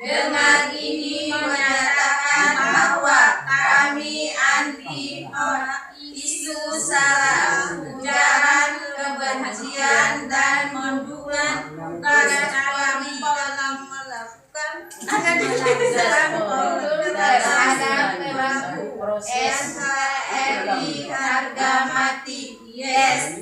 Dengan ini menyatakan bahwa kami anti isu sara, ujaran kebencian dan mendukung tugas kami dalam melakukan terhadap pelaku NKRI harga mati. Yes.